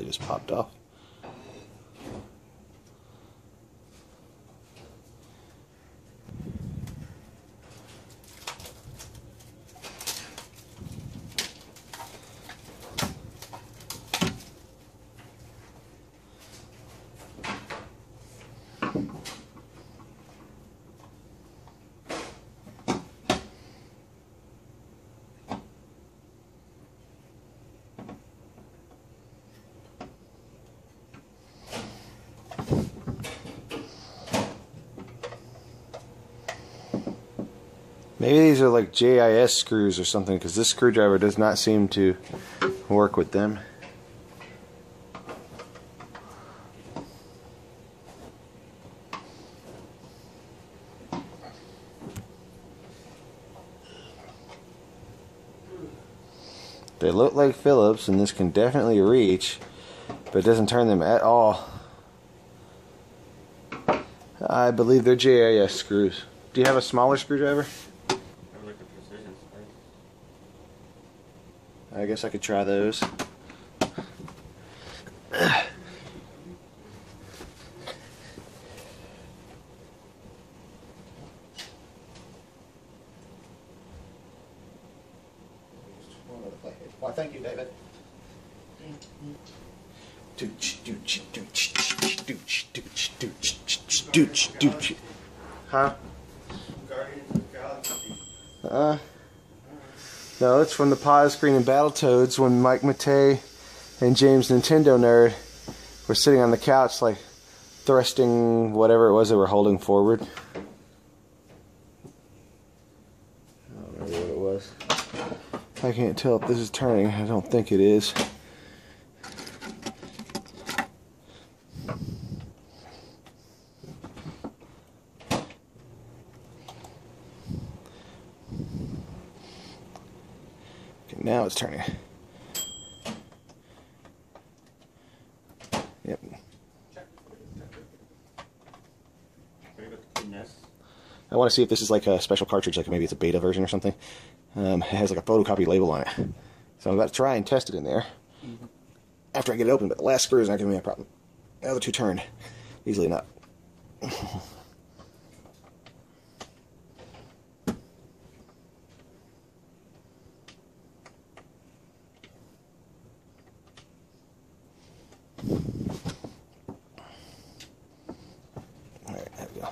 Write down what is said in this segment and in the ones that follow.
just popped off. Maybe these are like JIS screws or something, because this screwdriver does not seem to work with them. They look like Phillips, and this can definitely reach, but it doesn't turn them at all. I believe they're JIS screws. Do you have a smaller screwdriver? I guess I could try those. Why, thank you, David. Huh? No, it's from the pause screen in Battletoads when Mike Matei and James Nintendo Nerd were sitting on the couch, like thrusting whatever it was they were holding forward. I don't remember what it was. I can't tell if this is turning. I don't think it is. Now it's turning. Yep. I want to see if this is like a special cartridge, like maybe it's a beta version or something. It has like a photocopy label on it. So I'm about to try and test it in there after I get it open, but the last screw is not giving me a problem. The other two turned easily enough. Alright, there we go.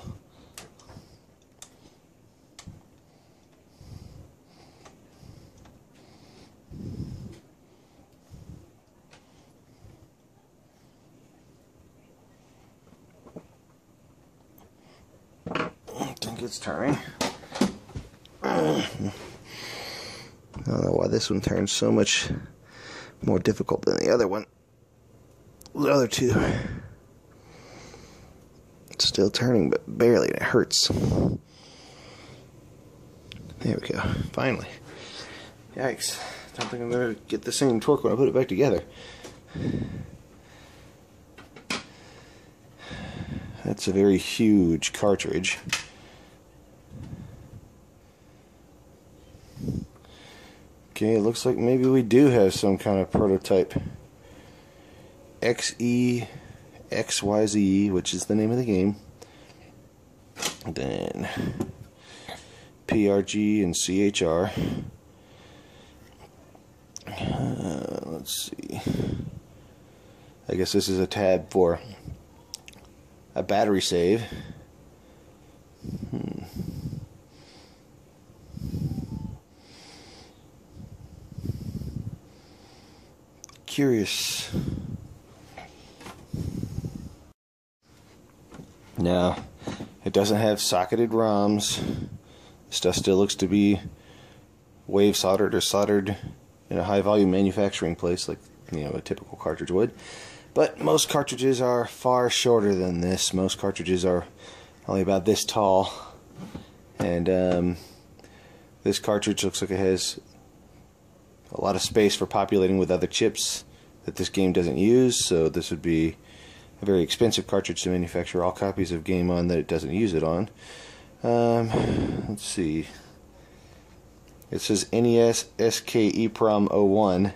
I think it's turning. I don't know why this one turns so much more difficult than the other one. The other two. It's still turning, but barely, and it hurts. There we go. Finally. Yikes. I don't think I'm going to get the same torque when I put it back together. That's a very huge cartridge. Okay, it looks like maybe we do have some kind of prototype. Xexyz, which is the name of the game. Then PRG and CHR. Let's see. I guess this is a tab for a battery save. Curious. Now, it doesn't have socketed ROMs. Stuff still looks to be wave soldered or soldered in a high volume manufacturing place, like, you know, a typical cartridge would. But most cartridges are far shorter than this. Most cartridges are only about this tall. And this cartridge looks like it has a lot of space for populating with other chips that this game doesn't use, so this would be a very expensive cartridge to manufacture all copies of game on that it doesn't use it on. Let's see. It says NES SK EEPROM 01,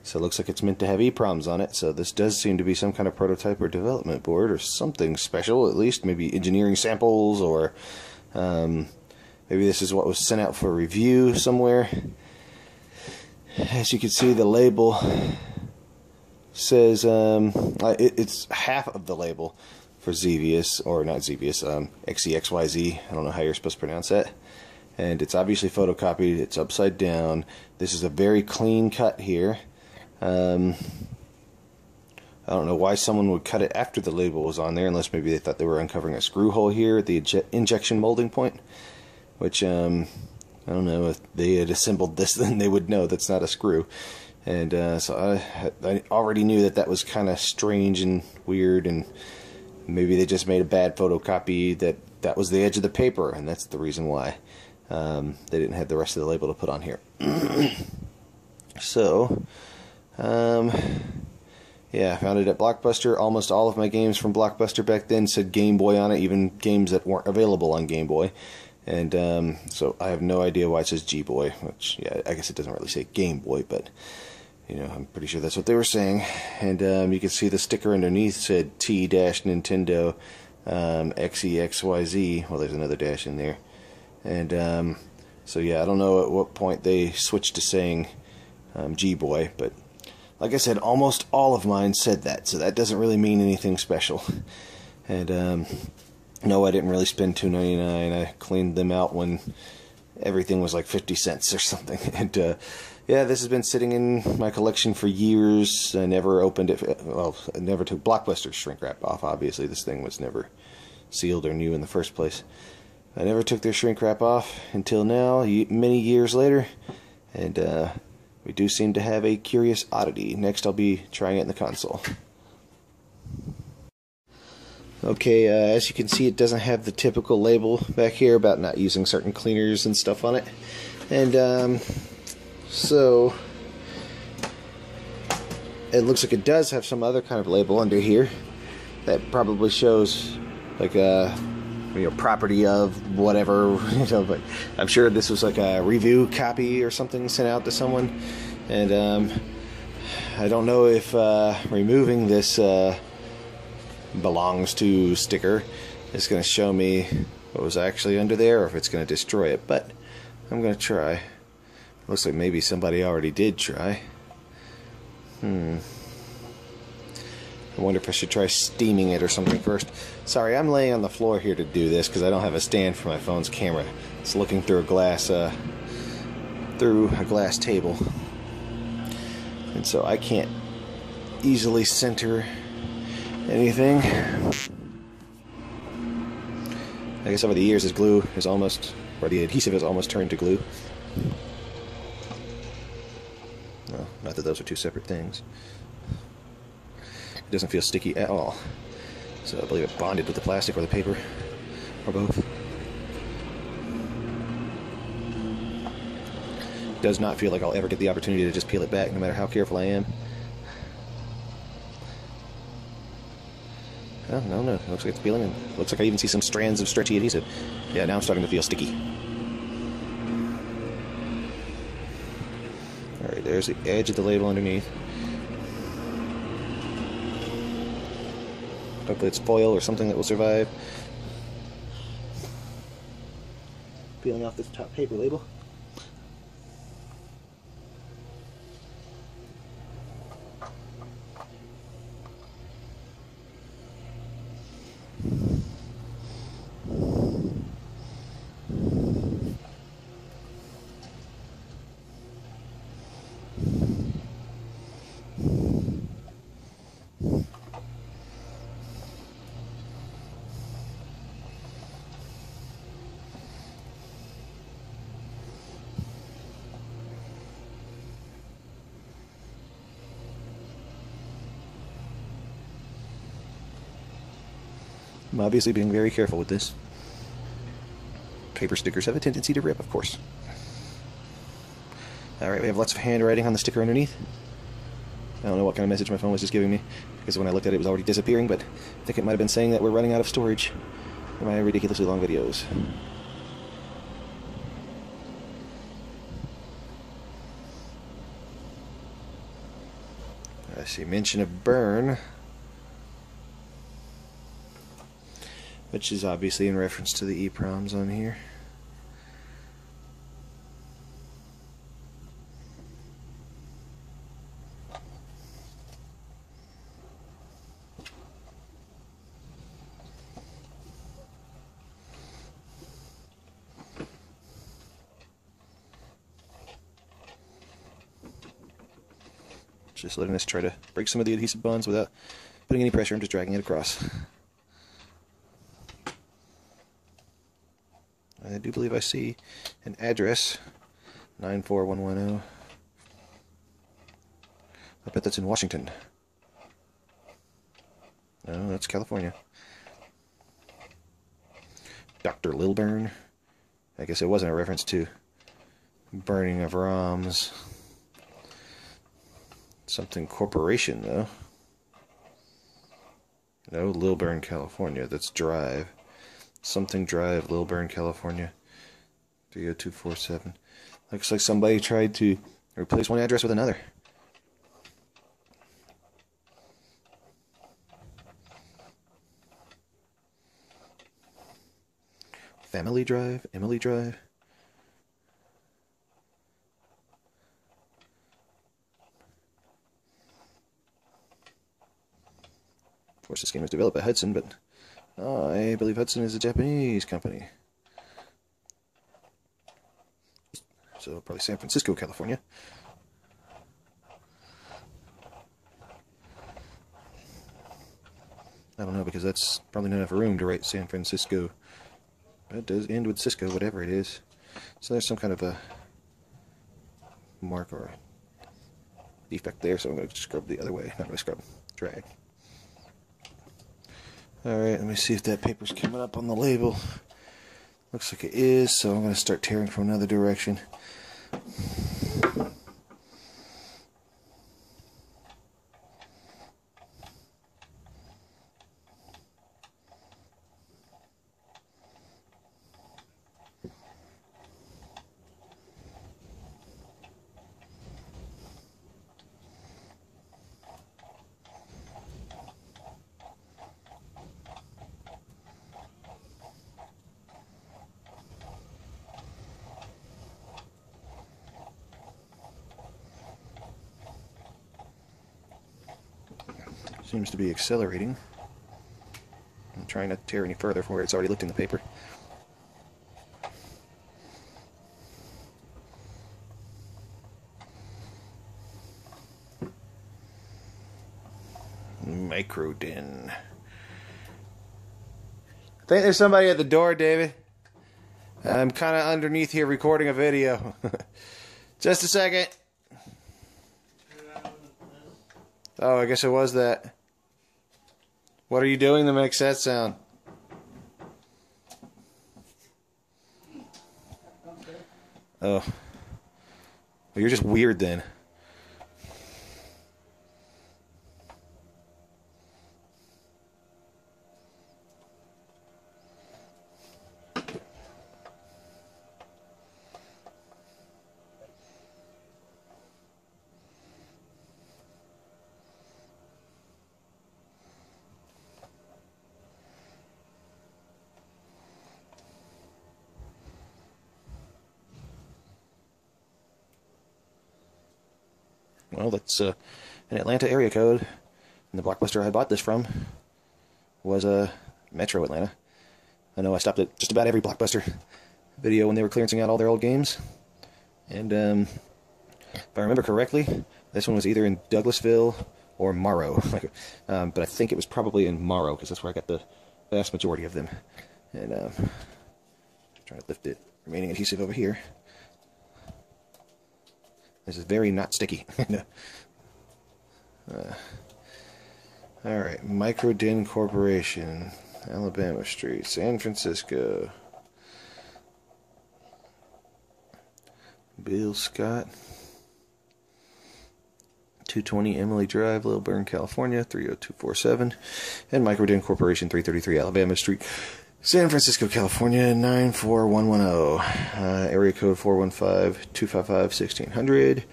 So it looks like it's meant to have EPROMs on it, so this does seem to be some kind of prototype or development board or something special, at least. Maybe engineering samples, or maybe this is what was sent out for review somewhere. As you can see, the label says, it's half of the label for Xexyz, or not Xexyz, Xexyz, I don't know how you're supposed to pronounce that. And it's obviously photocopied, it's upside down. This is a very clean cut here. I don't know why someone would cut it after the label was on there, unless maybe they thought they were uncovering a screw hole here at the injection molding point, which, I don't know, if they had assembled this, then they would know that's not a screw. And so I already knew that that was kind of strange and weird, and maybe they just made a bad photocopy that was the edge of the paper, and that's the reason why they didn't have the rest of the label to put on here. So, yeah, I found it at Blockbuster. Almost all of my games from Blockbuster back then said Game Boy on it, even games that weren't available on Game Boy. And so I have no idea why it says G-Boy, which, yeah, I guess it doesn't really say Game Boy, but, you know, I'm pretty sure that's what they were saying. And you can see the sticker underneath said T-Nintendo Xexyz. Well, there's another dash in there. And so, yeah, I don't know at what point they switched to saying G-Boy, but like I said, almost all of mine said that, so that doesn't really mean anything special. And no, I didn't really spend $2.99. I cleaned them out when everything was like 50 cents or something. And yeah, this has been sitting in my collection for years. I never opened it. Well, I never took Blockbuster's shrink wrap off. Obviously, this thing was never sealed or new in the first place. I never took their shrink wrap off until now, many years later. And we do seem to have a curious oddity. Next, I'll be trying it in the console. Okay, as you can see, it doesn't have the typical label back here about not using certain cleaners and stuff on it. And so it looks like it does have some other kind of label under here that probably shows like a, you know, property of whatever, you know, but I'm sure this was like a review copy or something sent out to someone. And I don't know if removing this belongs to sticker is going to show me what was actually under there, or if it's going to destroy it, but I'm going to try. Looks like maybe somebody already did try. I wonder if I should try steaming it or something first. Sorry, I'm laying on the floor here to do this because I don't have a stand for my phone's camera. It's looking through a glass table, and so I can't easily center anything. I guess over the years, this glue is almost, or the adhesive has almost turned to glue. No, not that those are two separate things. It doesn't feel sticky at all. So I believe it bonded with the plastic or the paper, or both. It does not feel like I'll ever get the opportunity to just peel it back, no matter how careful I am. Oh, no, it looks like it's peeling, and looks like I even see some strands of stretchy adhesive. Yeah, now I'm starting to feel sticky. Alright, there's the edge of the label underneath. Hopefully it's foil or something that will survive. Peeling off this top paper label. I'm obviously being very careful with this. Paper stickers have a tendency to rip, of course. Alright, we have lots of handwriting on the sticker underneath. I don't know what kind of message my phone was just giving me, because when I looked at it, it was already disappearing, but I think it might have been saying that we're running out of storage for my ridiculously long videos. see mention of burn, which is obviously in reference to the EEPROMs on here. Just letting us try to break some of the adhesive bonds without putting any pressure. I'm just dragging it across. I do believe I see an address, 94110. I bet that's in Washington. No, that's California. Dr. Lilburn. I guess it wasn't a reference to burning of ROMs. Something Corporation, though. No, Lilburn, California. That's Drive. Something Drive, Lilburn, California. 30247. Looks like somebody tried to replace one address with another. Family Drive, Emily Drive. Of course, this game was developed by Hudson, but I believe Hudson is a Japanese company. So probably San Francisco, California. I don't know, because that's probably not enough room to write San Francisco. But it does end with Cisco, whatever it is. So there's some kind of a mark or a defect there, so I'm going to scrub the other way. Not really scrub, drag. Alright, let me see if that paper's coming up on the label. Looks like it is, so I'm going to start tearing from another direction. Seems to be accelerating. I'm trying not to tear any further from where it's already lifting the paper. Microdin. I think there's somebody at the door, David. I'm kind of underneath here recording a video. Just a second. Oh, I guess it was that. What are you doing that makes that sound? Oh. Well, you're just weird then. Well, that's an Atlanta area code, and the Blockbuster I bought this from was Metro Atlanta. I know I stopped at just about every Blockbuster video when they were clearancing out all their old games, and if I remember correctly, this one was either in Douglasville or Morrow, but I think it was probably in Morrow, because that's where I got the vast majority of them. And trying to lift it, remaining adhesive over here. This is very not sticky. Alright, Microdin Corporation, Alabama Street, San Francisco. Bill Scott, 220 Emily Drive, Lilburn, California, 30247. And Microdin Corporation, 333 Alabama Street, San Francisco, California, 94110. Area code 415-255-1600.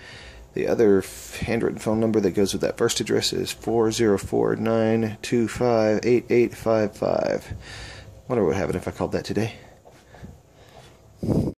The other handwritten phone number that goes with that first address is 404-925-8855. Wonder what would happen if I called that today.